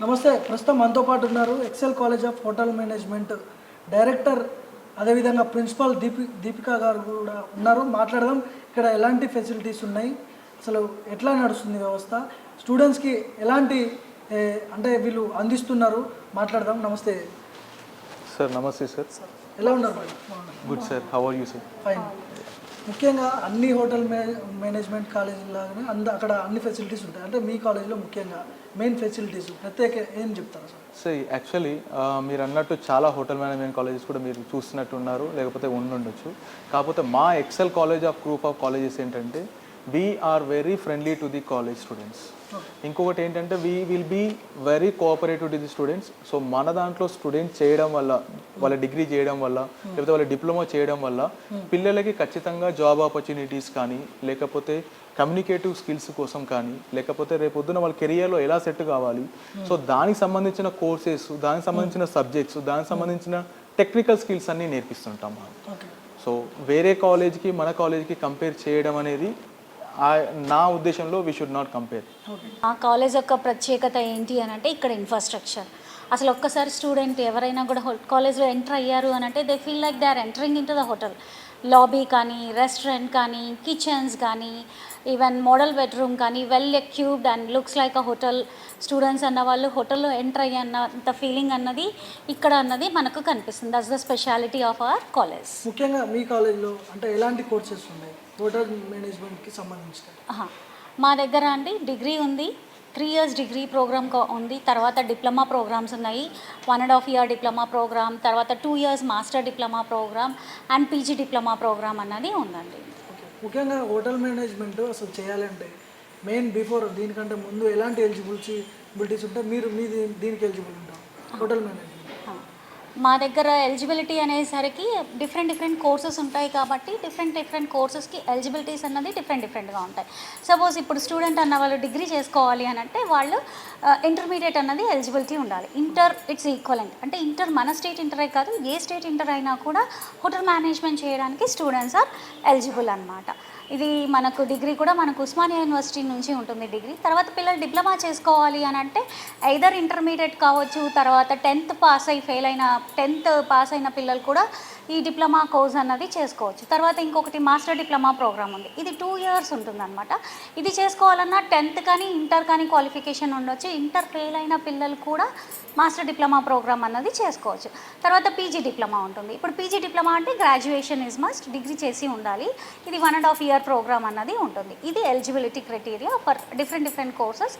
నమస్తే. ప్రస్తుతం మనతో పాటు ఉన్నారు Excel college of hotel management director, అదేవిధంగా ప్రిన్సిపాల్ దీపికా గారు కూడా ఉన్నారు. మాట్లాడదాం ఇక్కడ ఎలాంటి ఫెసిలిటీస్ ఉన్నాయి, అసలు ఎట్లా నడుస్తుంది వ్యవస్థ, స్టూడెంట్స్కి ఎలాంటి అంటే వీళ్ళు అందిస్తున్నారు, మాట్లాడదాం. నమస్తే సార్. నమస్తే సార్. ఎలా ఉన్నారు? Good sir. How are you sir? Fine. ముఖ్యంగా అన్ని హోటల్ మేనేజ్మెంట్ కాలేజీలాగానే అక్కడ అన్ని ఫెసిలిటీస్ ఉంటాయి. అంటే మీ కాలేజీలో ముఖ్యంగా మెయిన్ ఫెసిలిటీస్ ప్రత్యేక ఏం చెప్తారు సార్? సార్ యాక్చువల్లీ మీరు అన్నట్టు చాలా హోటల్ మేనేజ్మెంట్ కాలేజెస్ కూడా మీరు చూస్తున్నట్టు ఉన్నారు, లేకపోతే ఉండుండొచ్చు. కాకపోతే మా Excel college of group of colleges ఏంటంటే we are very friendly to the college students. ఇంకొకటి ఏంటంటే we will be very cooperative to the students. So మన దాంట్లో స్టూడెంట్స్ చేయడం వల్ల, వాళ్ళ డిగ్రీ చేయడం వల్ల, లేకపోతే వాళ్ళ డిప్లొమా చేయడం వల్ల పిల్లలకి ఖచ్చితంగా జాబ్ ఆపర్చునిటీస్ కానీ, లేకపోతే కమ్యూనికేటివ్ స్కిల్స్ కోసం కానీ, లేకపోతే రేపొద్దున వాళ్ళ కెరియర్లో ఎలా సెట్ కావాలి, సో దానికి సంబంధించిన కోర్సెస్, దానికి సంబంధించిన సబ్జెక్ట్స్, దానికి సంబంధించిన టెక్నికల్ స్కిల్స్ అన్నీ నేర్పిస్తుంటాం. సో వేరే కాలేజ్కి మన కాలేజ్కి కంపేర్ చేయడం అనేది నా ఉద్దేశంలో వీ షుడ్ నాట్ కంపేర్. ఆ కాలేజ్ యొక్క ప్రత్యేకత ఏంటి అని అంటే ఇక్కడ ఇన్ఫ్రాస్ట్రక్చర్. అసలు ఒక్కసారి స్టూడెంట్ ఎవరైనా కూడా కాలేజ్లో ఎంటర్ అయ్యారు అని అంటే they feel like they are entering into the hotel. Lobby కానీ, రెస్టారెంట్ కానీ, కిచెన్స్ కానీ, ఈవెన్ మోడల్ బెడ్రూమ్ కానీ, well equipped and looks like a hotel. Students అన్న వాళ్ళు హోటల్లో ఎంటర్ అయ్యన్నంత ఫీలింగ్ అన్నది ఇక్కడ అన్నది మనకు కనిపిస్తుంది. That's the speciality of our college. ముఖ్యంగా మీ కాలేజ్లో అంటే ఎలాంటి కోర్సెస్ ఉన్నాయి హోటల్ మేనేజ్మెంట్కి సంబంధించి? మా దగ్గర అండి డిగ్రీ ఉంది, 3 years డిగ్రీ ప్రోగ్రామ్ ఉంది. తర్వాత డిప్లొమా ప్రోగ్రామ్స్ ఉన్నాయి, 1.5 year డిప్లొమా ప్రోగ్రామ్, తర్వాత 2 years master diploma program and PG diploma program అన్నది ఉందండి. ముఖ్యంగా హోటల్ మేనేజ్మెంట్ అసలు చేయాలంటే మెయిన్ బిఫోర్ దీనికంటే ముందు ఎలాంటి ఎలిజిబిలిటీస్ ఉంటే మీరు దీనికి ఎలిజిబుల్ ఉంటారు హోటల్ మేనేజ్మెంట్? మా దగ్గర ఎలిజిబిలిటీ అనేసరికి డిఫరెంట్ కోర్సెస్ ఉంటాయి కాబట్టి డిఫరెంట్ కోర్సెస్కి ఎలిజిబిలిటీస్ అన్నది డిఫరెంట్గా ఉంటాయి. సపోజ్ ఇప్పుడు స్టూడెంట్ అన్న వాళ్ళు డిగ్రీ చేసుకోవాలి అని అంటే వాళ్ళు ఇంటర్మీడియట్ అన్నది ఎలిజిబిలిటీ ఉండాలి. Inter it's equivalent. అంటే ఇంటర్ మన స్టేట్ ఇంటరే కాదు, ఏ స్టేట్ ఇంటర్ అయినా కూడా హోటల్ మేనేజ్మెంట్ చేయడానికి స్టూడెంట్స్ ఆర్ ఎలిజిబుల్ అన్నమాట. ఇది మనకు డిగ్రీ కూడా మనకు ఉస్మానియా యూనివర్సిటీ నుంచి ఉంటుంది డిగ్రీ. తర్వాత పిల్లలు డిప్లొమా చేసుకోవాలి అని అంటే ఐదర్ ఇంటర్మీడియట్ కావచ్చు, తర్వాత 10th పాస్ అయిన పిల్లలు కూడా ఈ డిప్లొమా కోర్స్ అన్నది చేసుకోవచ్చు. తర్వాత ఇంకొకటి మాస్టర్ డిప్లొమా ప్రోగ్రామ్ ఉంది, ఇది 2 years ఉంటుందన్నమాట. ఇది చేసుకోవాలన్నా 10th కానీ ఇంటర్ కానీ క్వాలిఫికేషన్ ఉండొచ్చు. ఇంటర్ ఫెయిల్ అయిన పిల్లలు కూడా మాస్టర్ డిప్లొమా ప్రోగ్రామ్ అన్నది చేసుకోవచ్చు. తర్వాత పీజీ డిప్లొమా ఉంటుంది. ఇప్పుడు పీజీ డిప్లొమా అంటే గ్రాడ్యుయేషన్ ఇస్ మస్ట్, డిగ్రీ చేసి ఉండాలి. ఇది 1.5 year ప్రోగ్రామ్ అన్నది ఉంటుంది. ఇది eligibility criteria for different courses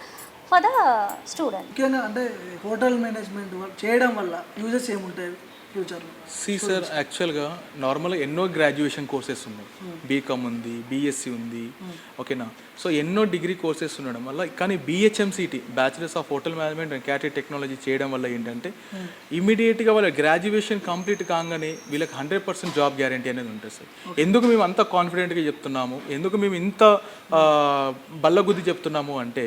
for the student. ముఖ్యంగా అంటే హోటల్ మేనేజ్మెంట్ చేయడం వల్ల యూజెస్ ఏముంటాయి ఫ్యూచర్లో? సార్ యాక్చువల్గా నార్మల్గా ఎన్నో గ్రాడ్యుయేషన్ కోర్సెస్ ఉన్నాయి. బీకామ్ ఉంది, బీఎస్సీ ఉంది, ఓకేనా. సో ఎన్నో డిగ్రీ కోర్సెస్ ఉండడం వల్ల, కానీ BHMCT bachelors of hotel management and catering technology చేయడం వల్ల ఏంటంటే ఇమీడియట్గా వాళ్ళ గ్రాడ్యుయేషన్ కంప్లీట్ కాగానే వీళ్ళకి 100% జాబ్ గ్యారంటీ అనేది ఉంటుంది సార్. ఎందుకు మేము అంత కాన్ఫిడెంట్గా చెప్తున్నాము, ఎందుకు మేము ఇంత బల్లగుద్ది చెప్తున్నాము అంటే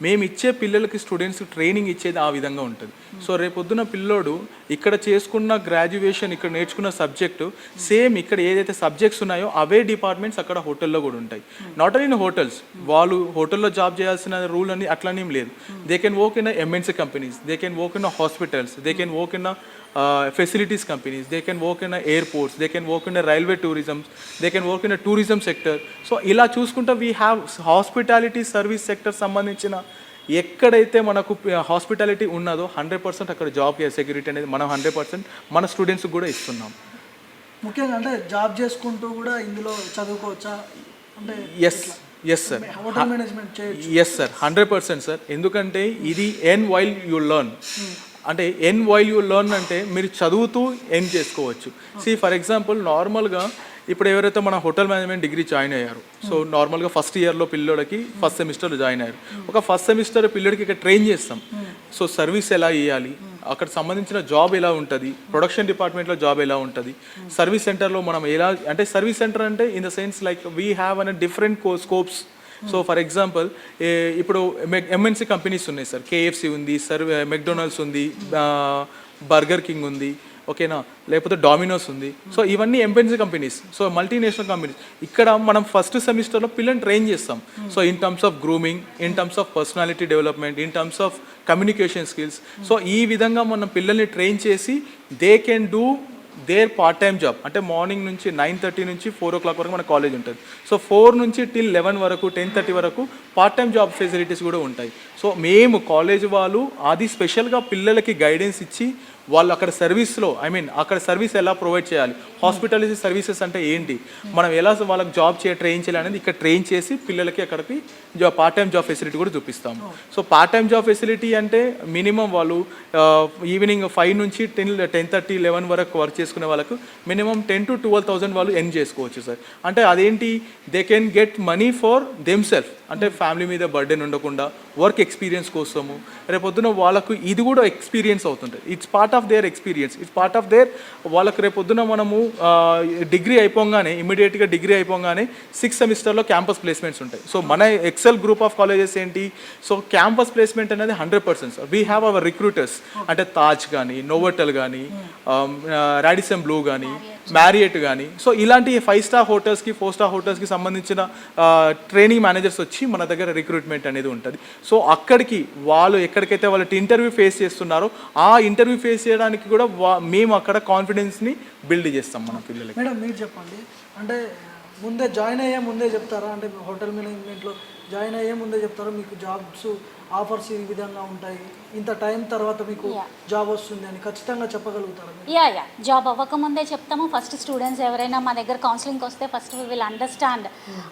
మేము ఇచ్చే పిల్లలకి స్టూడెంట్స్ ట్రైనింగ్ ఇచ్చేది ఆ విధంగా ఉంటుంది. సో రేపొద్దున పిల్లోడు ఇక్కడ చేసుకున్న గ్రాడ్యుయేషన్, ఇక్కడ నేర్చుకున్న సబ్జెక్టు సేమ్ ఇక్కడ ఏదైతే సబ్జెక్ట్స్ ఉన్నాయో అవే డిపార్ట్మెంట్స్ అక్కడ హోటల్లో కూడా ఉంటాయి. నాట్ ఓన్లీ ఇన్ హోటల్స్, వాళ్ళు హోటల్లో జాబ్ చేయాల్సిన రూల్ అని అట్లనేం లేదు. They can work in MNC companies, they can work in hospitals, they can work in facilities companies, they can work in airports, they can work in a railway tourism, they can work in a tourism sector. So ఇలా చూసుకుంటే we have hospitality service sector సంబంధించిన ఎక్కడైతే మనకు hospitality ఉన్నదో 100% అక్కడ job security అనేది మనం 100% మన స్టూడెంట్స్కి కూడా ఇస్తున్నాం. ముఖ్యంగా అంటే జాబ్ చేసుకుంటూ కూడా ఇందులో చదువుకోవచ్చా అంటే? ఎస్ సార్, హోటల్ మేనేజ్మెంట్ చేయొచ్చు. Yes sir, 100% sir. ఎందుకంటే ఇది ఎన్ వైల్ యూ లెర్న్. అంటే ఎన్ వైల్ యూ లెర్న్ అంటే మీరు చదువుతూ ఎన్ చేసుకోవచ్చు. ఫర్ ఎగ్జాంపుల్ నార్మల్గా ఇప్పుడు ఎవరైతే మన హోటల్ మేనేజ్మెంట్ డిగ్రీ జాయిన్ అయ్యారు, సో నార్మల్గా ఫస్ట్ ఇయర్లో పిల్లలకి ఫస్ట్ సెమిస్టర్లో జాయిన్ అయ్యారు. ఒక ఫస్ట్ సెమిస్టర్ పిల్లడికి ఇక్కడ ట్రైన్ చేస్తాం. సో సర్వీస్ ఎలా ఇవ్వాలి, అక్కడ సంబంధించిన జాబ్ ఎలా ఉంటుంది, ప్రొడక్షన్ డిపార్ట్మెంట్లో జాబ్ ఎలా ఉంటుంది, సర్వీస్ సెంటర్లో మనం ఎలా, అంటే సర్వీస్ సెంటర్ అంటే in the sense like we have an different scopes. So for example ఇప్పుడు ఎంఎన్సీ కంపెనీస్ ఉన్నాయి సార్, కేఎఫ్సి ఉంది, మెక్డొనాల్డ్స్ ఉంది, బర్గర్ కింగ్ ఉంది, ఓకేనా, లేకపోతే డామినోస్ ఉంది. సో ఇవన్నీ ఎంపెన్సీ కంపెనీస్, సో మల్టీనేషనల్ కంపెనీస్. ఇక్కడ మనం ఫస్ట్ సెమిస్టర్లో పిల్లల్ని ట్రైన్ చేస్తాం. So in terms of grooming, in terms of personality development, in terms of communication skills. So ఈ విధంగా మనం పిల్లల్ని ట్రైన్ చేసి they can do their part time job. అంటే మార్నింగ్ నుంచి 9:30 నుంచి 4 o'clock వరకు మన కాలేజ్ ఉంటుంది. సో 4 నుంచి till 11 వరకు 10:30 వరకు పార్ట్ టైం జాబ్ ఫెసిలిటీస్ కూడా ఉంటాయి. సో మేము కాలేజ్ వాళ్ళు అది స్పెషల్గా పిల్లలకి గైడెన్స్ ఇచ్చి వాళ్ళు అక్కడ సర్వీస్లో అక్కడ సర్వీస్ ఎలా ప్రొవైడ్ చేయాలి, హాస్పిటాలిటీ సర్వీసెస్ అంటే ఏంటి, మనం ఎలా వాళ్ళకి జాబ్ ట్రైన్ చేయాలి అనేది ఇక్కడ ట్రైన్ చేసి పిల్లలకి అక్కడికి పార్ట్ టైం జాబ్ ఫెసిలిటీ కూడా చూపిస్తాము. So part time job facility అంటే మినిమం వాళ్ళు ఈవినింగ్ 5 నుంచి 10:30, 11 వరకు వర్క్ చేసుకునే వాళ్ళకు మినిమం 10,000 to 12,000 వాళ్ళు ఎర్న్ చేసుకోవచ్చు సార్. అంటే అదేంటి, they can get money for themself, అంటే ఫ్యామిలీ మీద బర్డెన్ ఉండకుండా వర్క్ ఎక్స్పీరియన్స్ కోసము రేపొద్దున వాళ్ళకు ఇది కూడా ఎక్స్పీరియన్స్ అవుతుంటుంది. It's part of their experience, it's part of their. వాళ్ళకి రేపొద్దున మనము డిగ్రీ అయిపోగానే ఇమీడియట్గా డిగ్రీ అయిపోగానే 6th సెమిస్టర్లో క్యాంపస్ ప్లేస్మెంట్స్ ఉంటాయి. సో మన ఎక్సెల్ గ్రూప్ ఆఫ్ కాలేజెస్ ఏంటి, సో క్యాంపస్ ప్లేస్మెంట్ అనేది 100%. వీ హ్యావ్ అవర్ రిక్రూటర్స్, అంటే తాజ్ కానీ, నోవోటెల్ కానీ, రాడిసన్ బ్లూ కానీ, మ్యారియట్ కానీ. సో ఇలాంటి 5-star హోటల్స్కి 4-star హోటల్స్కి సంబంధించిన ట్రైనింగ్ మేనేజర్స్ వచ్చి మన దగ్గర రిక్రూట్మెంట్ అనేది ఉంటుంది. సో అక్కడికి వాళ్ళు ఎక్కడికైతే వాళ్ళు ఇంటర్వ్యూ ఫేస్ చేస్తున్నారో ఆ ఇంటర్వ్యూ ఫేస్ చేయడానికి కూడా మేము అక్కడ కాన్ఫిడెన్స్ని బిల్డ్ చేస్తాం మన పిల్లలకి. మేడం మీరు చెప్పండి, అంటే ముందే జాయిన్ అయ్యే ముందే చెప్తారా, అంటే హోటల్ మేనేజ్మెంట్లో జాయిన్ అయ్యే ముందే చెప్తారా మీకు జాబ్స్ ఆఫర్స్ ఈ విధంగా ఉంటాయి, ఇంత టైం తర్వాత మీకు జాబ్ వస్తుంది అని ఖచ్చితంగా చెప్పగలుగుతారా? యా జాబ్ అవ్వకముందే చెప్తాము. ఫస్ట్ స్టూడెంట్స్ ఎవరైనా మా దగ్గర కౌన్సిలింగ్కి వస్తే ఫస్ట్ వీ విల్ అండర్స్టాండ్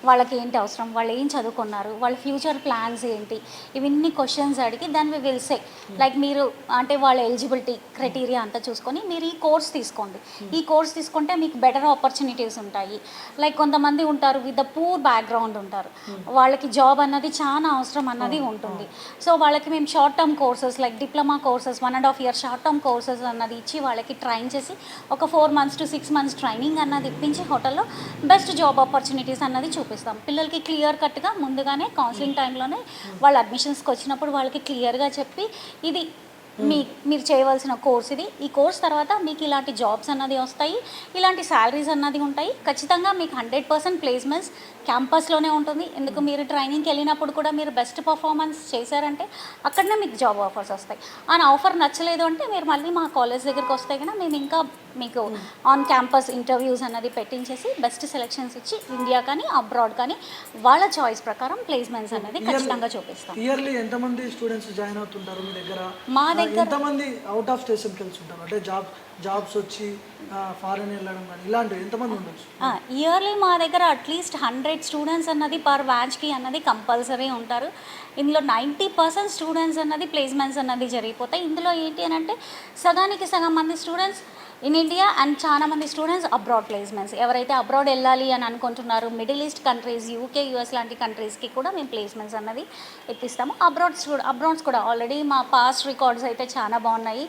వాళ్ళకి ఏంటి అవసరం, వాళ్ళు ఏం చదువుకున్నారు, వాళ్ళ ఫ్యూచర్ ప్లాన్స్ ఏంటి, ఇవన్నీ క్వశ్చన్స్ అడిగి then we will say like మీరు అంటే వాళ్ళ ఎలిజిబిలిటీ క్రైటీరియా అంతా చూసుకొని మీరు ఈ కోర్స్ తీసుకోండి, ఈ కోర్స్ తీసుకుంటే మీకు బెటర్ ఆపర్చునిటీస్ ఉంటాయి. లైక్ కొంతమంది ఉంటారు విత్ ద పూర్ బ్యాక్గ్రౌండ్ ఉంటారు, వాళ్ళకి జాబ్ అన్నది చాలా అవసరం అన్నది ఉంటుంది. సో వాళ్ళకి మేము short term courses like diploma courses 1.5 years short term courses అన్నది ఇచ్చి వాళ్ళకి ట్రైన్ చేసి ఒక 4 months to 6 months ట్రైనింగ్ అన్నది ఇప్పించి హోటల్లో బెస్ట్ జాబ్ ఆపర్చునిటీస్ అన్నది చూపిస్తాం. పిల్లలకి క్లియర్ కట్గా ముందుగానే కౌన్సిలింగ్ టైంలోనే వాళ్ళ అడ్మిషన్స్కి వచ్చినప్పుడు వాళ్ళకి క్లియర్గా చెప్పి ఇది మీరు చేయవలసిన కోర్స్ ఇది, ఈ కోర్స్ తర్వాత మీకు ఇలాంటి జాబ్స్ అన్నది వస్తాయి, ఇలాంటి శాలరీస్ అన్నది ఉంటాయి, ఖచ్చితంగా మీకు 100% ప్లేస్మెంట్స్ క్యాంపస్లోనే ఉంటుంది. ఎందుకు మీరు ట్రైనింగ్కి వెళ్ళినప్పుడు కూడా మీరు బెస్ట్ పర్ఫార్మెన్స్ చేశారంటే అక్కడనే మీకు జాబ్ ఆఫర్స్ వస్తాయి. ఆ ఆఫర్ నచ్చలేదు అంటే మీరు మళ్ళీ మా కాలేజ్ దగ్గరికి వస్తే కనుక మేము ఇంకా మీకు ఆన్ క్యాంపస్ ఇంటర్వ్యూస్ అన్నది పెట్టించేసి బెస్ట్ సెలెక్షన్స్ ఇచ్చి ఇండియా కానీ అబ్రాడ్ కానీ వాళ్ళ చాయిస్ ప్రకారం ప్లేస్మెంట్స్ అనేది ఖచ్చితంగా చూపిస్తాం. ఇయర్లీ ఎంతమంది స్టూడెంట్స్ జాయిన్ అవుతుంటారు మీ దగ్గర? మా దగ్గర ఎంతమంది అవుట్ ఆఫ్ స్టేషన్కి వెళ్తుంటారు, అంటే జాబ్స్ వచ్చి ఫారెన్ వెళ్ళడం కానీ ఇలాంటివి ఎంతమంది ఉండొచ్చు? ఇయర్లీ మా దగ్గర అట్లీస్ట్ 100 స్టూడెంట్స్ అన్నది పర్ బ్యాచ్కి అన్నది కంపల్సరీ ఉంటారు. ఇందులో 90% స్టూడెంట్స్ అన్నది ప్లేస్మెంట్స్ అన్నది జరిగిపోతాయి. ఇందులో ఏంటి అని అంటే సగానికి సగం మంది స్టూడెంట్స్ ఇన్ ఇండియా అండ్ చాలా మంది స్టూడెంట్స్ అబ్రాడ్ ప్లేస్మెంట్స్. ఎవరైతే అబ్రాడ్ వెళ్ళాలి అని అనుకుంటున్నారో middle east countries, UK, US లాంటి కంట్రీస్కి కూడా మేము ప్లేస్మెంట్స్ అన్నది ఇప్పిస్తాము. అబ్రాడ్స్ కూడా ఆల్రెడీ మా పాస్ట్ రికార్డ్స్ అయితే చాలా బాగున్నాయి.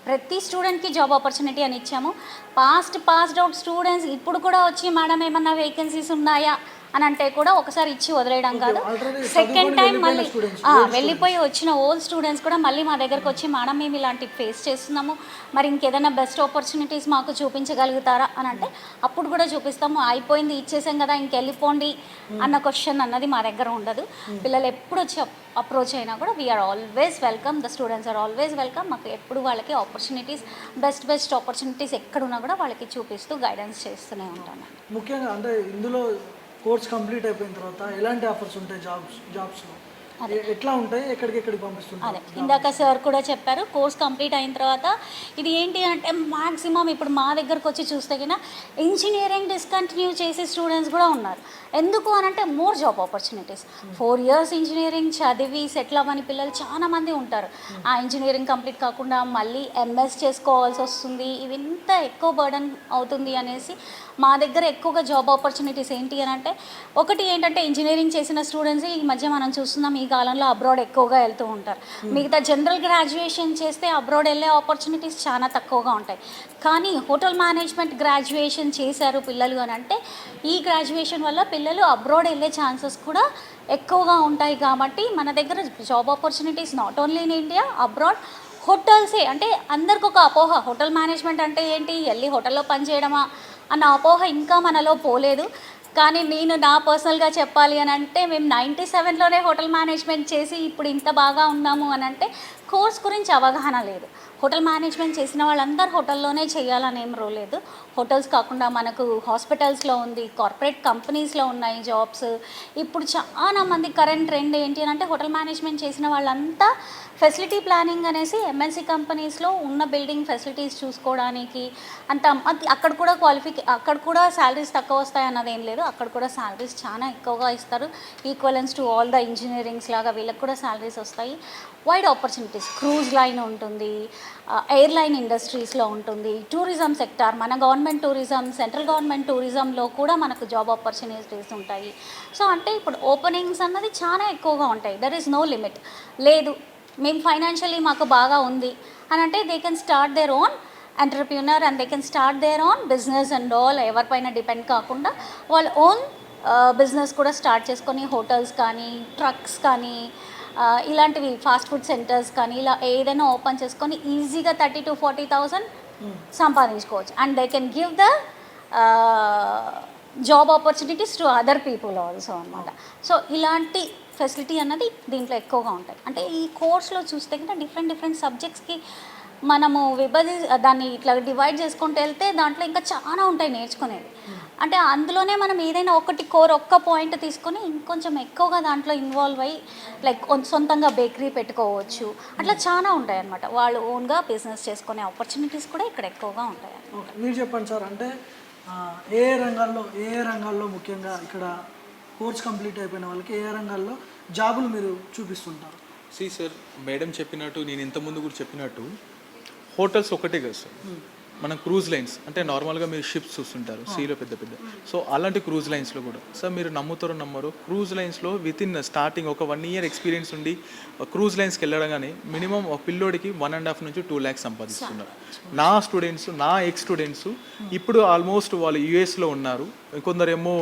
ప్రతి స్టూడెంట్కి జాబ్ ఆపర్చునిటీ అని ఇచ్చాము. పాస్డ్ అవుట్ స్టూడెంట్స్ ఇప్పుడు కూడా వచ్చి మేడం ఏమన్నా వేకెన్సీస్ ఉన్నాయా అని అంటే కూడా ఒకసారి ఇచ్చి వదిలేయడం కాదు, సెకండ్ టైం మళ్ళీ వెళ్ళిపోయి వచ్చిన ఓల్డ్ స్టూడెంట్స్ కూడా మళ్ళీ మా దగ్గరకు వచ్చి మేడం మేము ఇలాంటివి ఫేస్ చేస్తున్నాము, మరి ఇంకేదైనా బెస్ట్ ఆపర్చునిటీస్ మాకు చూపించగలుగుతారా అని అంటే అప్పుడు కూడా చూపిస్తాము. అయిపోయింది ఇచ్చేసాం కదా ఇంకెళ్ళిపోండి అన్న క్వశ్చన్ అన్నది మా దగ్గర ఉండదు. పిల్లలు ఎప్పుడు వచ్చి అప్రోచ్ అయినా కూడా we are always welcome, the students are always welcome. మాకు ఎప్పుడు వాళ్ళకి ఆపర్చునిటీస్ బెస్ట్ ఆపర్చునిటీస్ ఎక్కడున్నా కూడా వాళ్ళకి చూపిస్తూ గైడెన్స్ చేస్తూనే ఉంటాను. ముఖ్యంగా అంటే ఇందులో కోర్స్ కంప్లీట్ అయిపోయిన తర్వాత ఎలాంటి ఆఫర్స్ ఉంటాయి జాబ్స్లో, ఎట్లా ఉంటాయి, ఎక్కడికి పంపిస్తుంటారు? అదే ఇందాక సార్ కూడా చెప్పారు, కోర్స్ కంప్లీట్ అయిన తర్వాత ఇది ఏంటి అంటే మ్యాక్సిమం ఇప్పుడు మా దగ్గరకు వచ్చి చూస్తే కన్నా ఇంజనీరింగ్ డిస్కంటిన్యూ చేసే స్టూడెంట్స్ కూడా ఉన్నారు. ఎందుకు అని అంటే more job opportunities. 4 years engineering చదివి సెటిల్ అవ్వని పిల్లలు చాలామంది ఉంటారు. ఆ ఇంజనీరింగ్ కంప్లీట్ కాకుండా మళ్ళీ ఎంఎస్ చేసుకోవాల్సి వస్తుంది, ఇవి ఇంత ఎక్కువ బర్డన్ అవుతుంది అనేసి మా దగ్గర ఎక్కువగా జాబ్ ఆపర్చునిటీస్ ఏంటి అని అంటే ఒకటి ఏంటంటే ఇంజనీరింగ్ చేసిన స్టూడెంట్స్ ఈ మధ్య మనం చూస్తున్నాం ఈ కాలంలో అబ్రాడ్ ఎక్కువగా వెళ్తూ ఉంటారు. మిగతా జనరల్ గ్రాడ్యుయేషన్ చేస్తే అబ్రాడ్ వెళ్ళే ఆపర్చునిటీస్ చాలా తక్కువగా ఉంటాయి. కానీ హోటల్ మేనేజ్మెంట్ గ్రాడ్యుయేషన్ చేశారు పిల్లలు అని అంటే ఈ గ్రాడ్యుయేషన్ వల్ల పిల్లలు అబ్రాడ్ వెళ్ళే ఛాన్సెస్ కూడా ఎక్కువగా ఉంటాయి. కాబట్టి మన దగ్గర job opportunities not only in India, abroad, హోటల్సే అంటే అందరికి ఒక అపోహ, హోటల్ మేనేజ్మెంట్ అంటే ఏంటి, వెళ్ళి హోటల్లో పనిచేయడమా అన్న అపోహ ఇంకా మనలో పోలేదు. కానీ నేను నా పర్సనల్గా చెప్పాలి అని అంటే మేము 97లోనే హోటల్ మేనేజ్మెంట్ చేసి ఇప్పుడు ఇంత బాగా ఉన్నాము అని అంటే కోర్స్ గురించి అవగాహన లేదు. హోటల్ మేనేజ్మెంట్ చేసిన వాళ్ళందరూ హోటల్లోనే చేయాలని ఏం రూల్ లేదు. హోటల్స్ కాకుండా మనకు హాస్పిటల్స్లో ఉంది, కార్పొరేట్ కంపెనీస్లో ఉన్నాయి జాబ్స్. ఇప్పుడు చాలా మంది కరెంట్ ట్రెండ్ ఏంటి అని అంటే హోటల్ మేనేజ్మెంట్ చేసిన వాళ్ళంతా ఫెసిలిటీ ప్లానింగ్ అనేసి ఎంఎన్సీ కంపెనీస్లో ఉన్న బిల్డింగ్ ఫెసిలిటీస్ చూసుకోవడానికి అంత అక్కడ కూడా అక్కడ కూడా శాలరీస్ తక్కువ వస్తాయి అన్నది ఏం లేదు. అక్కడ కూడా శాలరీస్ చాలా ఎక్కువగా ఇస్తారు. Equivalence to all the engineerings లాగా వీళ్ళకి కూడా శాలరీస్ వస్తాయి. వైడ్ ఆపర్చునిటీస్, క్రూజ్ లైన్ ఉంటుంది, ఎయిర్లైన్ ఇండస్ట్రీస్లో ఉంటుంది, టూరిజం సెక్టార్, మన గవర్నమెంట్ టూరిజం, సెంట్రల్ గవర్నమెంట్ టూరిజంలో కూడా మనకు జాబ్ ఆపర్చునిటీస్ ఉంటాయి. సో అంటే ఇప్పుడు ఓపెనింగ్స్ అన్నది చాలా ఎక్కువగా ఉంటాయి. There is no limit. లేదు మేము ఫైనాన్షియలీ మాకు బాగా ఉంది అని అంటే they can start their own entrepreneur and they can start their own business and all. ఎవరిపైన డిపెండ్ కాకుండా వాళ్ళ ఓన్ బిజినెస్ కూడా స్టార్ట్ చేసుకొని హోటల్స్ కానీ, ట్రక్స్ కానీ, ఇలాంటివి ఫాస్ట్ ఫుడ్ సెంటర్స్ కానీ ఇలా ఏదైనా ఓపెన్ చేసుకొని ఈజీగా 30,000 to 40,000 సంపాదించుకోవచ్చు. And they can give the job opportunities to other people also అనమాట. సో ఇలాంటి ఫెసిలిటీ అన్నది దీంట్లో ఎక్కువగా ఉంటాయి. అంటే ఈ కోర్స్లో చూస్తే కనుక డిఫరెంట్ సబ్జెక్ట్స్కి మనము దాన్ని ఇట్లా డివైడ్ చేసుకుంటూ వెళ్తే దాంట్లో ఇంకా చాలా ఉంటాయి నేర్చుకునేది. అంటే అందులోనే మనం ఏదైనా ఒక్క పాయింట్ తీసుకొని ఇంకొంచెం ఎక్కువగా దాంట్లో ఇన్వాల్వ్ అయ్యి లైక్ సొంతంగా బేకరీ పెట్టుకోవచ్చు. అట్లా చాలా ఉంటాయి అన్నమాట. వాళ్ళు ఓన్గా బిజినెస్ చేసుకునే ఆపర్చునిటీస్ కూడా ఇక్కడ ఎక్కువగా ఉంటాయి. ఓకే, మీరు చెప్పండి సార్. అంటే ఏ రంగాల్లో ముఖ్యంగా ఇక్కడ కోర్స్ కంప్లీట్ అయిపోయిన వాళ్ళకి ఏ రంగాల్లో జాబులు మీరు చూపిస్తుంటారు? సార్ మేడం చెప్పినట్టు, నేను ఇంతకుముందు కూడా చెప్పినట్టు హోటల్స్ ఒకటే కదా సార్, మనం క్రూజ్ లైన్స్ అంటే నార్మల్గా మీరు షిప్స్ చూస్తుంటారు సీలో పెద్ద సో అలాంటి క్రూజ్ లైన్స్లో కూడా సార్ మీరు నమ్మరు క్రూజ్ లైన్స్లో విత్ ఇన్ స్టార్టింగ్ ఒక 1 year ఎక్స్పీరియన్స్ ఉండి క్రూజ్ లైన్స్కి వెళ్ళడంగానే మినిమం ఒక పిల్లోడికి 1.5 నుంచి 2 lakhs సంపాదిస్తున్నారు. నా స్టూడెంట్స్ ఇప్పుడు ఆల్మోస్ట్ వాళ్ళు యుఎస్లో ఉన్నారు, కొందరేమో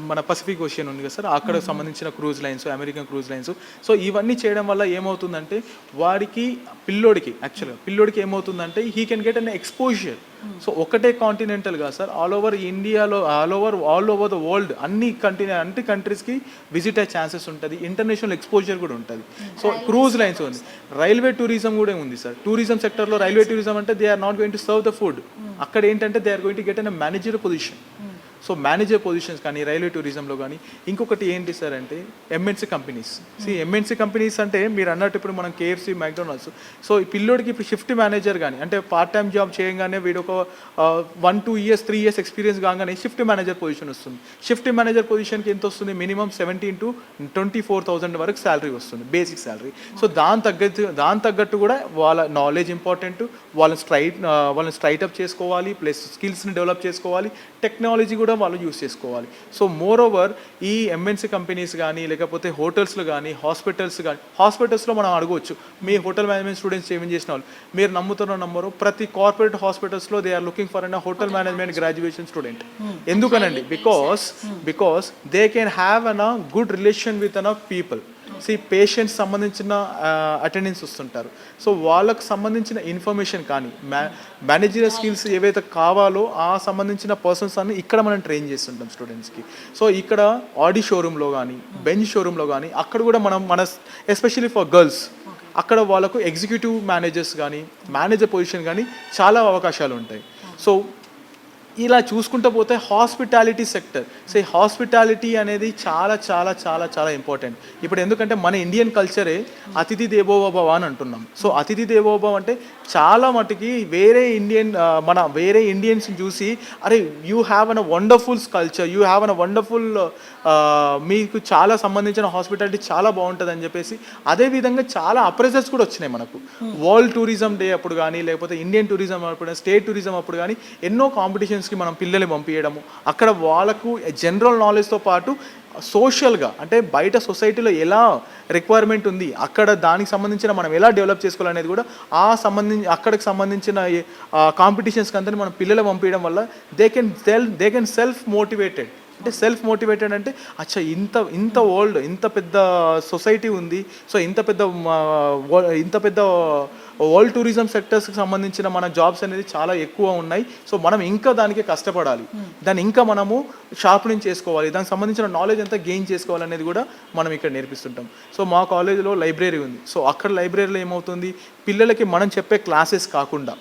మన పసిఫిక్ ఓషియన్ ఉంది కదా సార్, అక్కడ సంబంధించిన cruise lines, American cruise lines. So ఇవన్నీ చేయడం వల్ల ఏమవుతుందంటే పిల్లోడికి ఏమవుతుందంటే he can get an exposure. So ఒకటే కాంటినెంటల్గా సార్ ఆల్ ఓవర్ ఇండియాలో ఆల్ ఓవర్ ద వరల్డ్ అన్ని కంట్రీస్కి విజిట్ అయ్యే ఛాన్సెస్ ఉంటుంది. ఇంటర్నేషనల్ ఎక్స్పోజర్ కూడా ఉంటుంది. సో క్రూజ్ లైన్స్ ఉంది, రైల్వే టూరిజం కూడా ఉంది సార్. టూరిజం సెక్టర్లో రైల్వే టూరిజం అంటే they are not going to serve the food. అక్కడ ఏంటంటే they are going to get an manager position. So manager positions కానీ రైల్వే టూరిజంలో కానీ. ఇంకొకటి ఏంటి సార్ అంటే ఎంఎన్సీ కంపెనీస్ అంటే మీరు అన్నట్టు ఇప్పుడు మనం KFC, McDonald's. సో ఈ పిల్లోడికి ఇప్పుడు షిఫ్ట్ మేనేజర్ కానీ అంటే పార్ట్ టైం జాబ్ చేయగానే వీడు ఒక 1-2 years 3 years ఎక్స్పీరియన్స్ కాగానే షిఫ్ట్ మేనేజర్ పొజిషన్ వస్తుంది. షిఫ్ట్ మేనేజర్ పొజిషన్కి ఎంత వస్తుంది? మినిమం 17,000 to 24,000 వరకు శాలరీ వస్తుంది, బేసిక్ శాలరీ. సో దాని తగ్గట్టు కూడా వాళ్ళ నాలెడ్జ్ ఇంపార్టెంట్, వాళ్ళని స్ట్రైటప్ చేసుకోవాలి, ప్లస్ స్కిల్స్ని డెవలప్ చేసుకోవాలి, టెక్నాలజీ కూడా వాళ్ళు యూస్ చేసుకోవాలి. సో మోర్ ఓవర్ ఈ ఎంఎన్సీ కంపెనీస్ కానీ లేకపోతే హోటల్స్లో కానీ హాస్పిటల్స్లో మనం అడగవచ్చు, మీ హోటల్ మేనేజ్మెంట్ స్టూడెంట్స్ ఏమేం చేసిన వాళ్ళు మీరు నమ్మరు ప్రతి కార్పొరేట్ హాస్పిటల్స్లో they are looking for an hotel management graduation student. ఎందుకనండి? Because they can have an good relation with an people. Patients సంబంధించిన అటెండెన్స్ వస్తుంటారు. సో వాళ్ళకు సంబంధించిన ఇన్ఫర్మేషన్ కానీ మేనేజరియల్ స్కిల్స్ ఏవైతే కావాలో ఆ సంబంధించిన పర్సన్స్ అన్ని ఇక్కడ మనం ట్రైన్ చేస్తుంటాం స్టూడెంట్స్కి. సో ఇక్కడ ఆడి షోరూంలో కానీ బెంచ్ షోరూంలో కానీ అక్కడ కూడా మన ఎస్పెషల్లీ ఫర్ గర్ల్స్ అక్కడ వాళ్ళకు ఎగ్జిక్యూటివ్ మేనేజర్స్ కానీ మేనేజర్ పొజిషన్ కానీ చాలా అవకాశాలు ఉంటాయి. సో ఇలా చూసుకుంటూ పోతే హాస్పిటాలిటీ సెక్టర్, సో ఈ హాస్పిటాలిటీ అనేది చాలా చాలా చాలా చాలా ఇంపార్టెంట్. ఇప్పుడు ఎందుకంటే మన ఇండియన్ కల్చరే అతిథి దేవో భవ అని అంటున్నాం. సో అతిథి దేవో భవ అంటే చాలా మటుకి వేరే ఇండియన్స్ చూసి అరే you have an wonderful culture, you have an wonderful మీకు చాలా సంబంధించిన హాస్పిటాలిటీ చాలా బాగుంటుంది అని చెప్పేసి అదేవిధంగా చాలా అప్రైజర్స్ కూడా వచ్చినాయి మనకు. వరల్డ్ టూరిజం డే అప్పుడు కానీ లేకపోతే ఇండియన్ టూరిజం అప్పుడు, స్టేట్ టూరిజం అప్పుడు కానీ ఎన్నో కాంపిటీషన్స్కి మనం పిల్లల్ని పంపించడము, అక్కడ వాళ్ళకు జనరల్ నాలెడ్జ్తో పాటు సోషల్గా అంటే బయట సొసైటీలో ఎలా రిక్వైర్మెంట్ ఉంది అక్కడ దానికి సంబంధించిన మనం ఎలా డెవలప్ చేసుకోవాలనేది కూడా అక్కడికి సంబంధించిన కాంపిటీషన్స్కి అంతా మనం పిల్లలు పంపించడం వల్ల దే కెన్ సెల్ఫ్ మోటివేటెడ్ అంటే సెల్ఫ్ మోటివేటెడ్ అంటే అచ్చా ఇంత వరల్డ్ ఇంత పెద్ద సొసైటీ ఉంది, సో ఇంత పెద్ద వరల్డ్ టూరిజం సెక్టర్స్కి సంబంధించిన మన జాబ్స్ అనేది చాలా ఎక్కువ ఉన్నాయి. సో మనం ఇంకా దానికి కష్టపడాలి, దాన్ని ఇంకా మనము షార్ప్నింగ్ చేసుకోవాలి, దానికి సంబంధించిన నాలెడ్జ్ అంతా గెయిన్ చేసుకోవాలనేది కూడా మనం ఇక్కడ నేర్పిస్తుంటాం. సో మా కాలేజీలో లైబ్రరీ ఉంది. సో అక్కడ లైబ్రరీలో ఏమవుతుంది, పిల్లలకి మనం చెప్పే క్లాసెస్ కాకుండా,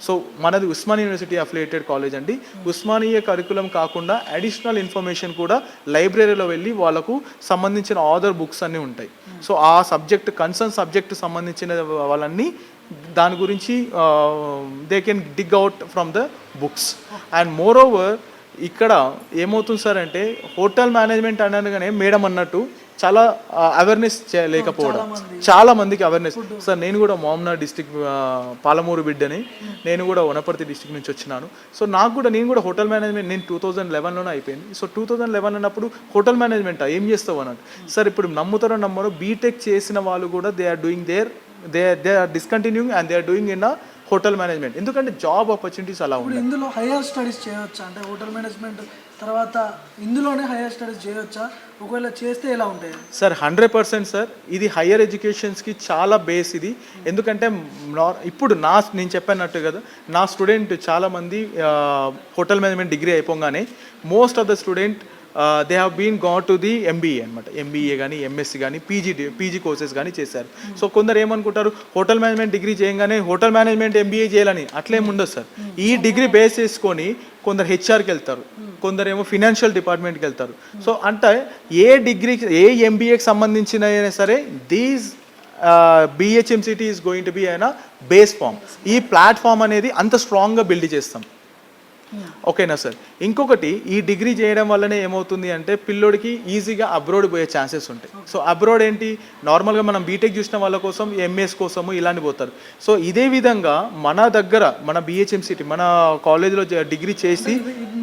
సో మనది ఉస్మానియా యూనివర్సిటీ అఫిలియేటెడ్ కాలేజ్ అండి, ఉస్మానియా కరికులం కాకుండా అడిషనల్ ఇన్ఫర్మేషన్ కూడా లైబ్రరీలో వెళ్ళి వాళ్ళకు సంబంధించిన ఆథర్ బుక్స్ అన్నీ ఉంటాయి. సో ఆ సబ్జెక్ట్ కన్సర్న్ సబ్జెక్ట్ సంబంధించిన వాళ్ళన్నీ దాని గురించి they can dig out from the books. And more over ఇక్కడ ఏమవుతుంది సార్ అంటే హోటల్ మేనేజ్మెంట్ అనగానే మేడం అన్నట్టు చాలా అవేర్నెస్ లేకపోవడం, చాలా మందికి అవేర్నెస్. సార్ నేను కూడా మామ్నాడ్ డిస్టిక్ పాలమూరు బిడ్డని, నేను కూడా వనపర్తి డిస్టిక్ నుంచి వచ్చినాను. సో నేను కూడా హోటల్ మేనేజ్మెంట్ నేను 2011లోనే అయిపోయింది. సో 2011 అన్నప్పుడు హోటల్ మేనేజ్మెంట్ ఏం చేస్తావు అన్నట్టు. సార్ ఇప్పుడు నమ్ముతారో నమ్మరో బీటెక్ చేసిన వాళ్ళు కూడా they are doing they are discontinuing and they are doing in hotel management. ఎందుకంటే జాబ్ ఆపర్చునిటీస్ అలా ఉన్నాయి. ఇందులో హైయర్ స్టడీస్ చేయొచ్చా, అంటే హోటల్ మేనేజ్మెంట్ తర్వాత ఇందులోనే హైయర్ స్టడీస్ చేయొచ్చా, ఒకవేళ చేస్తే ఎలా ఉంటాయి? సార్ 100% సార్, ఇది హయ్యర్ ఎడ్యుకేషన్స్కి చాలా బేస్ ఇది. ఎందుకంటే ఇప్పుడు నేను చెప్పినట్టు కదా, నా స్టూడెంట్ చాలామంది హోటల్ మేనేజ్మెంట్ డిగ్రీ అయిపోగానే most of the student they have been got to the MBA అనమాట. ఎంబీఏ కానీ ఎంఎస్సి కానీ పీజీ కోర్సెస్ కానీ చేశారు. సో కొందరు ఏమనుకుంటారు, హోటల్ మేనేజ్మెంట్ డిగ్రీ చేయగానే హోటల్ మేనేజ్మెంట్ ఎంబీఏ చేయాలని, అట్లేం ఉండదు సార్. ఈ డిగ్రీ బేస్ చేసుకొని కొందరు హెచ్ఆర్కి వెళ్తారు, కొందరేమో ఫినాన్షియల్ డిపార్ట్మెంట్కి వెళ్తారు. సో అంటే ఏ ఎంబీఏకి సంబంధించిన అయినా సరే these BHMCT is going to be అయినా బేస్ ఫామ్. ఈ ప్లాట్ఫామ్ అనేది అంత స్ట్రాంగ్గా బిల్డ్ చేస్తాం. ఓకేనా సార్. ఇంకొకటి, ఈ డిగ్రీ చేయడం వల్లనే ఏమవుతుంది అంటే పిల్లోడికి ఈజీగా అబ్రోడ్ పోయే ఛాన్సెస్ ఉంటాయి. సో అబ్రోడ్ ఏంటి, నార్మల్గా మనం బీటెక్ చూసిన వాళ్ళ కోసం ఎంఎస్ కోసము ఇలాంటి పోతారు. సో ఇదే విధంగా మన దగ్గర మన BHMCT మన కాలేజ్లో డిగ్రీ చేసి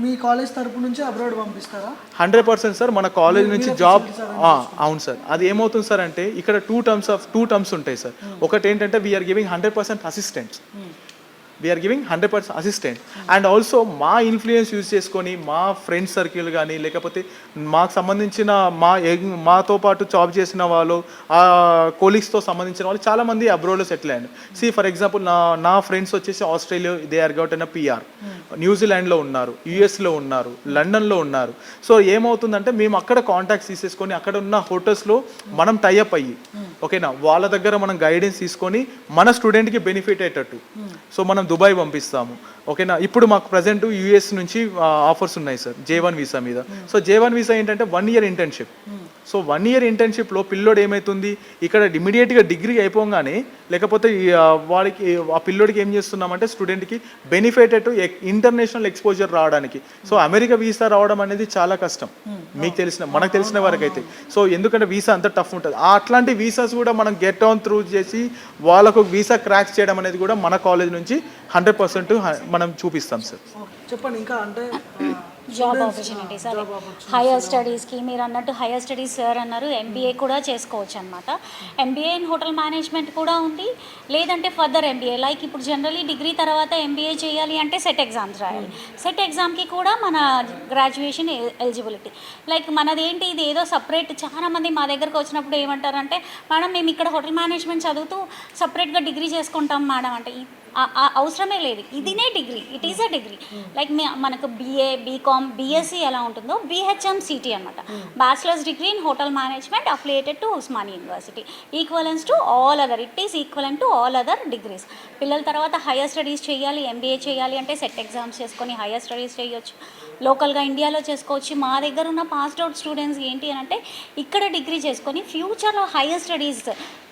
మీ కాలేజ్ తరపు నుంచి అబ్రాడ్ పంపిస్తారా? 100% సార్. మన కాలేజ్ నుంచి జాబ్, అవును సార్. అది ఏమవుతుంది సార్ అంటే ఇక్కడ టూ టర్మ్స్ ఉంటాయి సార్. ఒకటి ఏంటంటే we are giving 100% assistants, we are giving 100% assistant. And also మా ఇన్ఫ్లుయెన్స్ యూజ్ చేసుకొని మా ఫ్రెండ్స్ సర్కిల్ కానీ లేకపోతే మాకు సంబంధించిన మాతో పాటు జాబ్ చేసిన వాళ్ళు, ఆ కోలీగ్స్తో సంబంధించిన వాళ్ళు చాలామంది అబ్రాడ్లో సెటిల్ అయ్యారు. ఫర్ ఎగ్జాంపుల్ నా ఫ్రెండ్స్ వచ్చేసి Australia they are got an PR, న్యూజిలాండ్లో ఉన్నారు, యుఎస్లో ఉన్నారు, లండన్లో ఉన్నారు. సో ఏమవుతుందంటే మేము అక్కడ కాంటాక్ట్స్ తీసేసుకొని అక్కడ ఉన్న హోటల్స్లో మనం టైఅప్ అయ్యి, ఓకేనా, వాళ్ళ దగ్గర మనం గైడెన్స్ తీసుకొని మన స్టూడెంట్కి బెనిఫిట్ అయ్యేటట్టు సో మనం దుబాయ్ పంపిస్తాము. ఓకేనా. ఇప్పుడు మాకు ప్రజెంట్ US నుంచి ఆఫర్స్ ఉన్నాయి సార్ J1 వీసా మీద. సో J1 వీసా ఏంటంటే 1 year ఇంటర్న్షిప్. సో 1 year ఇంటర్న్షిప్లో పిల్లోడు ఏమవుతుంది, ఇక్కడ ఇమీడియట్గా డిగ్రీ అయిపోగానే లేకపోతే వాడికి ఆ పిల్లోడికి ఏం చేస్తున్నామంటే స్టూడెంట్కి బెనిఫిట్ టు ఇంటర్నేషనల్ ఎక్స్పోజర్ రావడానికి. సో అమెరికా వీసా రావడం అనేది చాలా కష్టం, మనకు తెలిసిన వరకు అయితే. సో ఎందుకంటే వీసా అంత టఫ్ ఉంటుంది. అట్లాంటి వీసాస్ కూడా మనం గెట్ ఆన్ త్రూ చేసి వాళ్ళకు వీసా క్రాక్ చేయడం అనేది కూడా మన కాలేజ్ నుంచి 100% మనం చూపిస్తాం సార్. చెప్పండి ఇంకా, అంటే జాబ్ ఆపర్చునిటీస్ అదే హైయర్ స్టడీస్కి మీరు అన్నట్టు హైయర్ స్టడీస్ సార్ అన్నారు, MBA కూడా చేసుకోవచ్చు అనమాట. MBA ఇన్ హోటల్ మేనేజ్మెంట్ కూడా ఉంది, లేదంటే ఫర్దర్ MBA లైక్ ఇప్పుడు జనరలీ డిగ్రీ తర్వాత MBA చేయాలి అంటే సెట్ ఎగ్జామ్స్ రాయాలి. సెట్ ఎగ్జామ్కి కూడా మన గ్రాడ్యుయేషన్ ఎలిజిబిలిటీ లైక్ మనదేంటి ఇది ఏదో సపరేట్. చాలామంది మా దగ్గరకు వచ్చినప్పుడు ఏమంటారంటే మేడం మేము ఇక్కడ హోటల్ మేనేజ్మెంట్ చదువుతూ సపరేట్గా డిగ్రీ చేసుకుంటాం మేడం అంటే అవసరమే లేదు. ఇదినే degree, it is a degree. Like మనకు BA, BCom, BSc ఎలా ఉంటుందో BHMCT అనమాట, bachelors degree in hotel management affiliated to Osmania university, equivalence to all other, it is equivalent to all other degrees. పిల్లల తర్వాత హైయర్ స్టడీస్ చేయాలి, MBA చేయాలి అంటే set exams చేసుకొని హైయర్ స్టడీస్ చేయొచ్చు, లోకల్గా ఇండియాలో చేసుకోవచ్చు. మా దగ్గర ఉన్న పాస్డ్ అవుట్ స్టూడెంట్స్ ఏంటి అని అంటే ఇక్కడ డిగ్రీ చేసుకొని ఫ్యూచర్లో హైయర్ స్టడీస్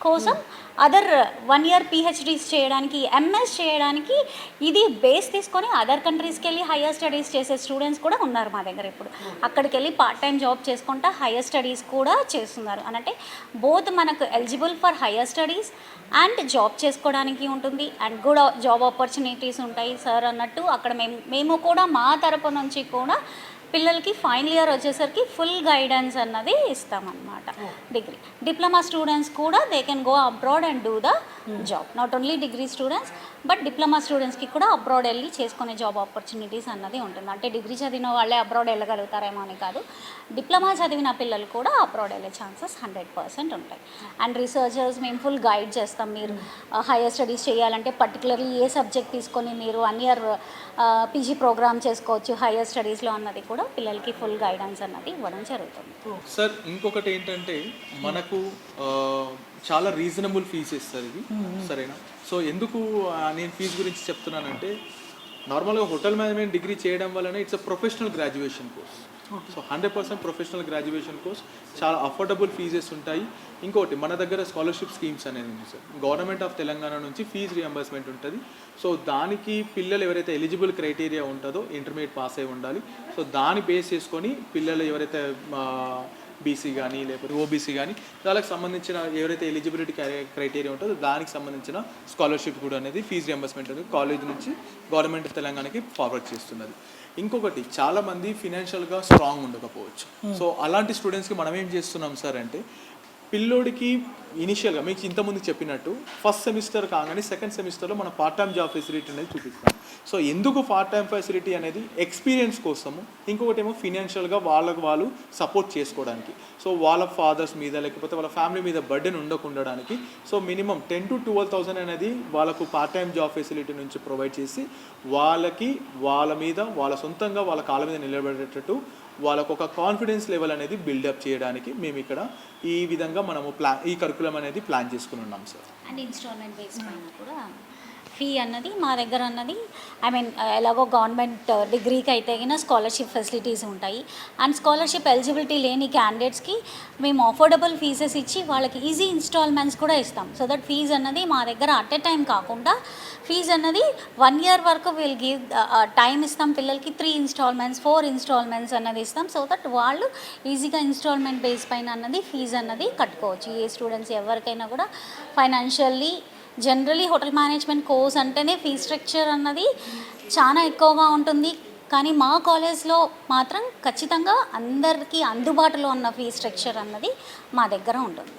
కోసం అదర్ 1 year PhDs చేయడానికి, MS చేయడానికి ఇది బేస్ తీసుకొని అదర్ కంట్రీస్కి వెళ్ళి హైయర్ స్టడీస్ చేసే స్టూడెంట్స్ కూడా ఉన్నారు మా దగ్గర. ఇప్పుడు అక్కడికి వెళ్ళి పార్ట్ టైం జాబ్ చేసుకుంటా హైయర్ స్టడీస్ కూడా చేస్తున్నారు. అంటే బోత్ మనకు eligible for higher studies and job చేసుకోవడానికి ఉంటుంది అండ్ కూడా జాబ్ ఆపర్చునిటీస్ ఉంటాయి సార్ అన్నట్టు. అక్కడ మేము కూడా మా తరపు నుంచి కూడా పిల్లలకి ఫైనల్ ఇయర్ వచ్చేసరికి ఫుల్ గైడెన్స్ అన్నది ఇస్తామన్నమాట. డిగ్రీ డిప్లొమా స్టూడెంట్స్ కూడా they can go abroad and do the job. Not only degree students but diploma స్టూడెంట్స్కి కూడా అబ్రాడ్ వెళ్ళి చేసుకునే జాబ్ ఆపర్చునిటీస్ అన్నది ఉంటుంది. అంటే డిగ్రీ చదివిన వాళ్ళే అబ్రాడ్ వెళ్ళగలుగుతారేమో అని కాదు, డిప్లొమా చదివిన పిల్లలు కూడా అబ్రాడ్ వెళ్ళే ఛాన్సెస్ 100% ఉంటాయి. అండ్ రీసెర్చర్స్ మేము ఫుల్ గైడ్ చేస్తాం. మీరు హైయర్ స్టడీస్ చేయాలంటే పర్టికులర్లీ ఏ సబ్జెక్ట్ తీసుకొని మీరు 1 year పీజీ ప్రోగ్రామ్ చేసుకోవచ్చు హైయర్ స్టడీస్లో అన్నది కూడా పిల్లలకి ఫుల్ గైడెన్స్ అన్నది ఇవ్వడం జరుగుతుంది. సార్ ఇంకొకటి ఏంటంటే మనకు చాలా రీజనబుల్ ఫీజు ఇస్తారు ఇది, సరేనా? సో ఎందుకు నేను ఫీజు గురించి చెప్తున్నానంటే నార్మల్గా హోటల్ మేనేజ్మెంట్ డిగ్రీ చేయడం వల్లనే it's a professional graduation course. So 100% professional graduation course, చాలా అఫోర్డబుల్ ఫీజెస్ ఉంటాయి. ఇంకోటి మన దగ్గర స్కాలర్షిప్ స్కీమ్స్ అనేది ఉంది సార్. గవర్నమెంట్ ఆఫ్ తెలంగాణ నుంచి ఫీజు రియంబర్స్మెంట్ ఉంటుంది. సో దానికి పిల్లలు ఎవరైతే ఎలిజిబుల్ క్రైటీరియా ఉంటుందో ఇంటర్మీడియట్ పాస్ అయి ఉండాలి. సో దాన్ని బేస్ చేసుకొని పిల్లలు ఎవరైతే బీసీ కానీ లేకపోతే ఓబీసీ కానీ దానికి సంబంధించిన ఎవరైతే ఎలిజిబిలిటీ క్రైటీరియా ఉంటుందో దానికి సంబంధించిన స్కాలర్షిప్ కూడా అనేది ఫీజు రియంబర్స్మెంట్ అనేది కాలేజ్ నుంచి గవర్నమెంట్ తెలంగాణకి ఫార్వర్డ్ చేస్తున్నది. ఇంకొకటి చాలామంది ఫినాన్షియల్గా స్ట్రాంగ్ ఉండకపోవచ్చు. సో అలాంటి స్టూడెంట్స్కి మనం ఏం చేస్తున్నాం సార్ అంటే పిల్లోడికి ఇనిషియల్గా మీకు ఇంతకుముందు చెప్పినట్టు ఫస్ట్ సెమిస్టర్ కాగానే సెకండ్ సెమిస్టర్లో మనం పార్ట్ టైం జాబ్ ఫెసిలిటీ అనేది చూపిస్తాం. సో ఎందుకు పార్ట్ టైం ఫెసిలిటీ అనేది ఎక్స్పీరియన్స్ కోసము, ఇంకొకటి ఏమో ఫినాన్షియల్గా వాళ్ళకు వాళ్ళు సపోర్ట్ చేసుకోవడానికి. సో వాళ్ళ ఫాదర్స్ మీద లేకపోతే వాళ్ళ ఫ్యామిలీ మీద బర్డెన్ ఉండకుండడానికి. సో మినిమం 10,000 to 12,000 అనేది వాళ్ళకు పార్ట్ టైం జాబ్ ఫెసిలిటీ నుంచి ప్రొవైడ్ చేసి వాళ్ళకి వాళ్ళ మీద వాళ్ళ సొంతంగా వాళ్ళ కాళ్ళ మీద నిలబడేటట్టు వాళ్ళకు ఒక కాన్ఫిడెన్స్ లెవెల్ అనేది బిల్డప్ చేయడానికి మేము ఇక్కడ ఈ విధంగా మనము ఈ కరికులం అనేది ప్లాన్ చేసుకుని ఉన్నాం సార్. అండ్ ఇన్స్టాల్మెంట్ బేస్ పైన కూడా ఫీ అన్నది మా దగ్గర అన్నది ఎలాగో గవర్నమెంట్ డిగ్రీకి అయితే అయినా స్కాలర్షిప్ ఫెసిలిటీస్ ఉంటాయి. అండ్ స్కాలర్షిప్ ఎలిజిబిలిటీ లేని క్యాండిడేట్స్కి మేము అఫోర్డబుల్ ఫీజెస్ ఇచ్చి వాళ్ళకి ఈజీ ఇన్స్టాల్మెంట్స్ కూడా ఇస్తాం. సో దట్ ఫీజ్ అన్నది మా దగ్గర అట్ ఎ టైం కాకుండా ఫీజ్ అన్నది 1 year వరకు విల్ గివ్ టైం ఇస్తాం. పిల్లలకి 3 installments 4 installments అన్నది ఇస్తాం. సో దట్ వాళ్ళు ఈజీగా ఇన్స్టాల్మెంట్ బేస్ పైన అన్నది ఫీజ్ అన్నది కట్టుకోవచ్చు. ఏ స్టూడెంట్స్ ఎవరికైనా కూడా financially generally hotel management course అంటేనే ఫీ స్ట్రక్చర్ అన్నది చాలా ఎక్కువగా ఉంటుంది. కానీ మా కాలేజ్లో మాత్రం ఖచ్చితంగా అందరికీ అందుబాటులో ఉన్న ఫీ స్ట్రక్చర్ అన్నది మా దగ్గర ఉంటుంది.